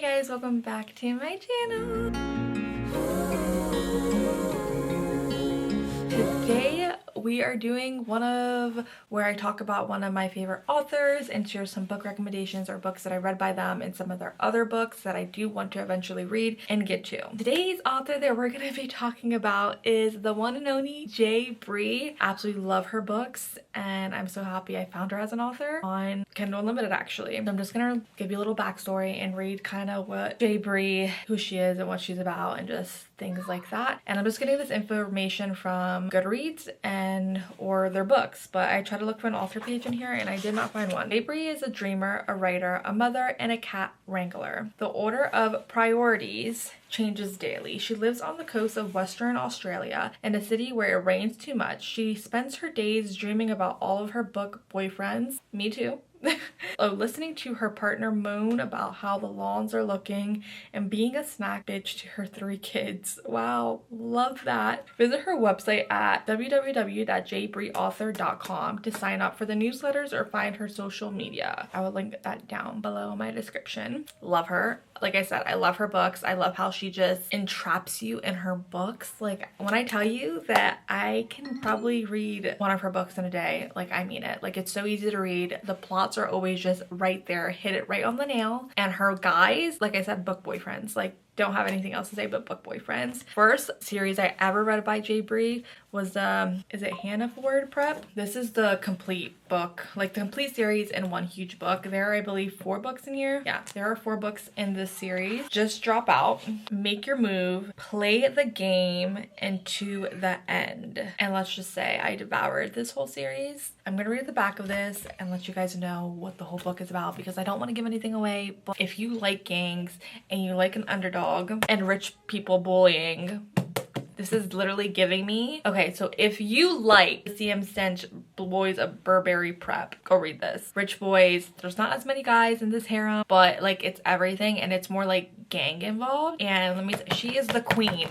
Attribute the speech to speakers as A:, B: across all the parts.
A: Hey guys, welcome back to my channel. Today we are doing where I talk about one of my favorite authors and share some book recommendations or books that I read by them and some of their other books that I do want to eventually read and get to. Today's author that we're going to be talking about is the one and only J. Bree. Absolutely love her books and I'm so happy I found her as an author on Kindle Unlimited actually. So I'm just gonna give you a little backstory and read kind of what J. Bree, who she is and what she's about and just things like that. And I'm just getting this information from Goodreads or their books, but I tried to look for an author page in here and I did not find one. J. Bree is a dreamer, a writer, a mother, and a cat wrangler. The order of priorities changes daily. She lives on the coast of Western Australia in a city where it rains too much. She spends her days dreaming about all of her book boyfriends. Me too. Listening to her partner moan about how the lawns are looking and being a snack bitch to her 3 kids. Wow, love that. Visit her website at www.jbreeauthor.com to sign up for the newsletters or find her social media. I will link that down below in my description. Love her. Like I said, I love her books. I love how she just entraps you in her books. Like when I tell you that I can probably read one of her books in a day, like I mean it. Like it's so easy to read. The plots are always just right there, hit it right on the nail. And her guys, like I said, book boyfriends, like don't have anything else to say but book boyfriends. First series I ever read by J. Bree was is it Hannaford Prep? This is the complete book, like the complete series in one huge book. There are, I believe, 4 books in here. Yeah, there are 4 books in this series. Just drop out, make your move, play the game into the end. And let's just say I devoured this whole series. I'm gonna read the back of this and let you guys know what the whole book is about because I don't want to give anything away. But if you like gangs and you like an underdog and rich people bullying, this is literally giving me. Okay, so if you like CM Stench Boys of Burberry Prep, go read this. Rich boys, there's not as many guys in this harem, but like it's everything and it's more like gang involved. And let me say, she is the queen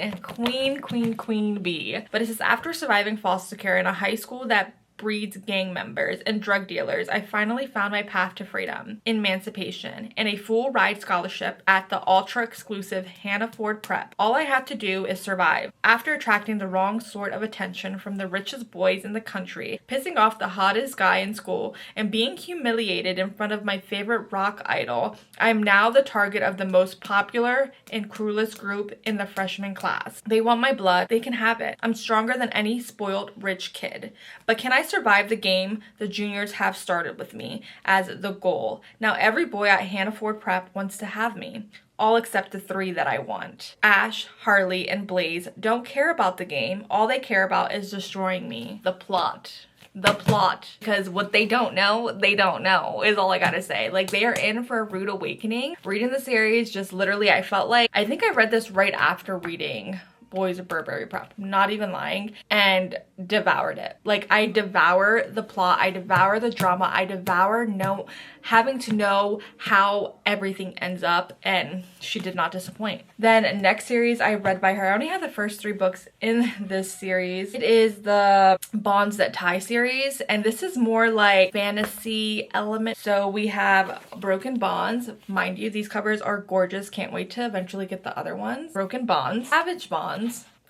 A: bee. But it says after surviving foster care in a high school that breeds gang members and drug dealers, I finally found my path to freedom, emancipation, and a full ride scholarship at the ultra-exclusive Hannaford Prep. All I have to do is survive. After attracting the wrong sort of attention from the richest boys in the country, pissing off the hottest guy in school, and being humiliated in front of my favorite rock idol, I am now the target of the most popular and cruelest group in the freshman class. They want my blood. They can have it. I'm stronger than any spoiled rich kid. But can I survive the game the juniors have started with me as the goal? Now every boy at Hannaford Prep wants to have me. All except the 3 that I want. Ash, Harley, and Blaze don't care about the game. All they care about is destroying me. The plot. Because what they don't know is all I gotta say. Like they are in for a rude awakening. Reading the series just literally, I felt like, I think I read this right after reading Boys of Burberry Prep, not even lying, and devoured it. Like I devour the plot, I devour the drama, I devour having to know how everything ends up, and she did not disappoint. Then next series I read by her, I only have the first 3 books in this series. It is the Bonds That Tie series, and this is more like fantasy element. So we have Broken Bonds. Mind you, these covers are gorgeous. Can't wait to eventually get the other ones. Broken Bonds, Savage Bonds.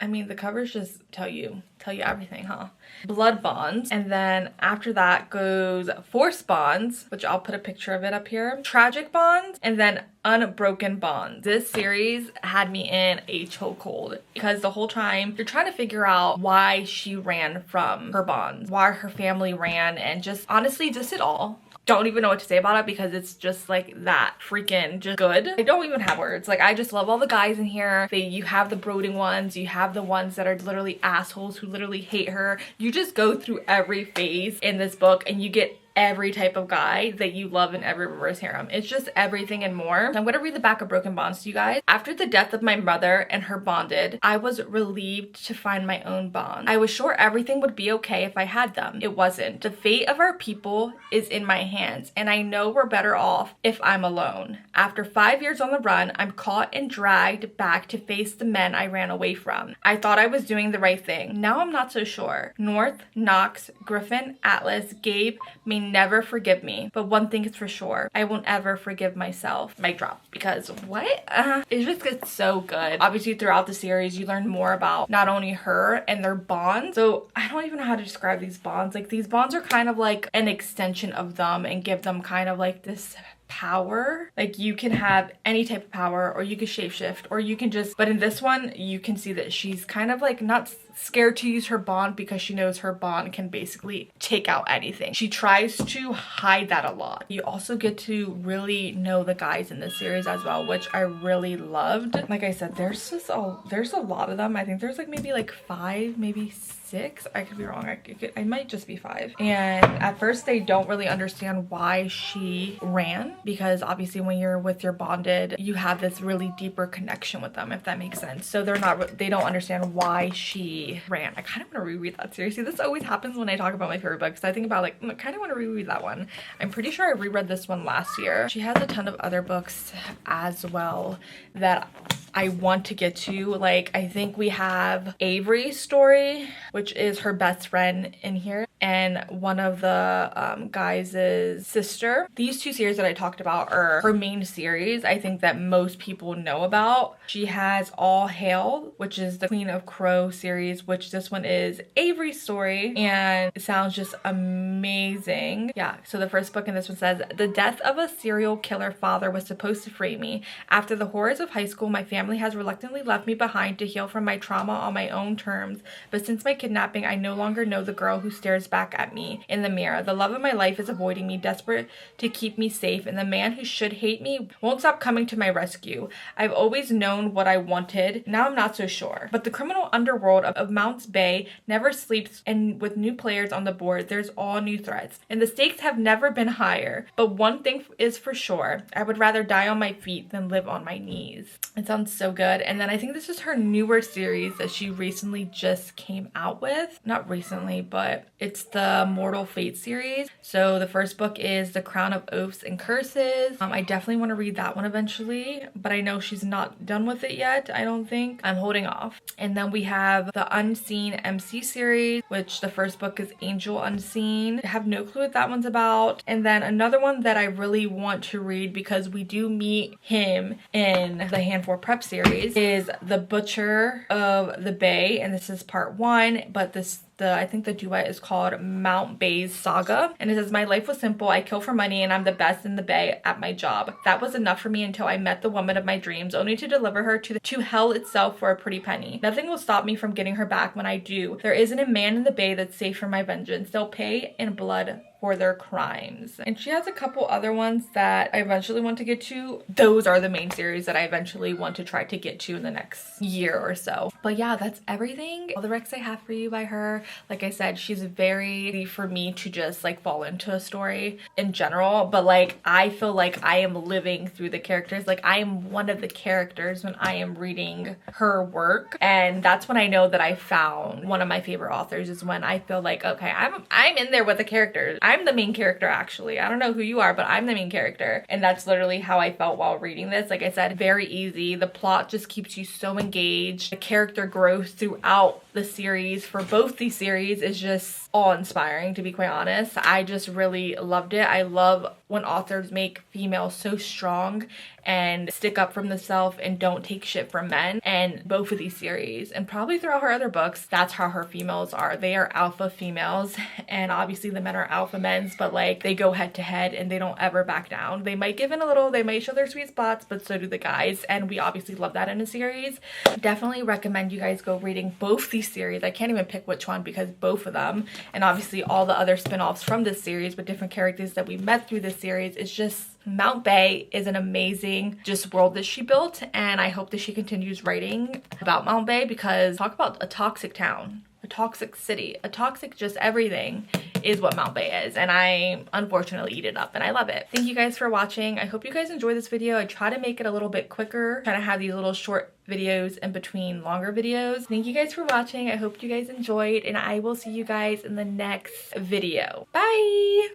A: I mean, the covers just tell you everything, huh? Blood Bonds. And then after that goes Force Bonds, which I'll put a picture of it up here. Tragic Bonds, and then Unbroken Bonds. This series had me in a chokehold because the whole time you're trying to figure out why she ran from her bonds, why her family ran, and just honestly, just it all. Don't even know what to say about it because it's just like that freaking just good. I don't even have words. Like I just love all the guys in here. You have the brooding ones, you have the ones that are literally assholes who literally hate her. You just go through every phase in this book and you get every type of guy that you love in every reverse harem. It's just everything and more. I'm going to read the back of Broken Bonds to you guys. After the death of my mother and her bonded, I was relieved to find my own bond. I was sure everything would be okay if I had them. It wasn't. The fate of our people is in my hands, and I know we're better off if I'm alone. After 5 years on the run, I'm caught and dragged back to face the men I ran away from. I thought I was doing the right thing. Now I'm not so sure. North, Knox, Griffin, Atlas, Gabe, may never forgive me, but one thing is for sure, I won't ever forgive myself. Mic drop. Because what? It just gets so good. Obviously throughout the series you learn more about not only her and their bonds. So I don't even know how to describe these bonds. Like these bonds are kind of like an extension of them and give them kind of like this power. Like you can have any type of power, or you can shapeshift, or you can just, but in this one you can see that she's kind of like not scared to use her bond because she knows her bond can basically take out anything. She tries to hide that a lot. You also get to really know the guys in this series as well, which I really loved. Like I said, there's a lot of them. I think there's like maybe like 5, maybe 6. I could be wrong. I might just be 5. And at first they don't really understand why she ran, because obviously when you're with your bonded, you have this really deeper connection with them, if that makes sense. So they don't understand why she ran. I kind of want to reread that series. See, this always happens when I talk about my favorite books. I think about like, I kind of want to reread that one. I'm pretty sure I reread this one last year. She has a ton of other books as well that I want to get to. Like I think we have Avery's story, which is her best friend in here, and one of the guys' sister. These 2 series that I talked about are her main series, I think, that most people know about. She has All Hail, which is the Queen of Crow series, which this one is Avery's story, and it sounds just amazing. Yeah, so the first book in this one says, the death of a serial killer father was supposed to free me. After the horrors of high school, my family has reluctantly left me behind to heal from my trauma on my own terms, but since my kidnapping, I no longer know the girl who stares back at me in the mirror. The love of my life is avoiding me, desperate to keep me safe, and the man who should hate me won't stop coming to my rescue. I've always known what I wanted. Now I'm not so sure. But the criminal underworld of Mounts Bay never sleeps, and with new players on the board, there's all new threats. And the stakes have never been higher. But one thing is for sure, I would rather die on my feet than live on my knees. It sounds so good. And then I think this is her newer series that she recently just came out with. Not recently, but it's the Mortal Fate series. So the first book is The Crown of Oaths and Curses. I definitely want to read that one eventually, but I know she's not done with it yet. I don't think. I'm holding off. And then we have the Unseen MC series, which the first book is Angel Unseen. I have no clue what that one's about. And then another one that I really want to read, because we do meet him in the Hand for Prep series, is The Butcher of the Bay, and this is part 1, but I think the duet is called Mount Bay's Saga. And it says, my life was simple. I kill for money and I'm the best in the Bay at my job. That was enough for me until I met the woman of my dreams, only to deliver her to hell itself for a pretty penny. Nothing will stop me from getting her back when I do. There isn't a man in the Bay that's safe from my vengeance. They'll pay in blood for their crimes. And she has a couple other ones that I eventually want to get to. Those are the main series that I eventually want to try to get to in the next year or so. But yeah, that's everything. All the recs I have for you by her. Like I said, she's very easy for me to just like fall into a story in general, but like I feel like I am living through the characters. Like I am one of the characters when I am reading her work, and that's when I know that I found one of my favorite authors, is when I feel like, okay, I'm in there with the characters. I'm the main character, actually. I don't know who you are, but I'm the main character. And that's literally how I felt while reading this. Like I said, very easy. The plot just keeps you so engaged. The character growth throughout the series for both these series is just awe-inspiring, to be quite honest. I just really loved it. I love when authors make females so strong and stick up for themselves and don't take shit from men. And both of these series, and probably throughout her other books, that's how her females are. They are alpha females, and obviously the men are alpha men's, but like they go head to head and they don't ever back down. They might give in a little, they might show their sweet spots, but so do the guys, and we obviously love that in a series. Definitely recommend you guys go reading both these series. I can't even pick which one because both of them, and obviously all the other spin-offs from this series with different characters that we met through this series, is just Mount Bay is an amazing just world that she built, and I hope that she continues writing about Mount Bay, because talk about a toxic town, a toxic city, a toxic just everything is what Mount Bay is, and I unfortunately eat it up, and I love it. Thank you guys for watching. I hope you guys enjoyed this video. I try to make it a little bit quicker, try to have these little short videos in between longer videos. Thank you guys for watching. I hope you guys enjoyed, and I will see you guys in the next video. Bye!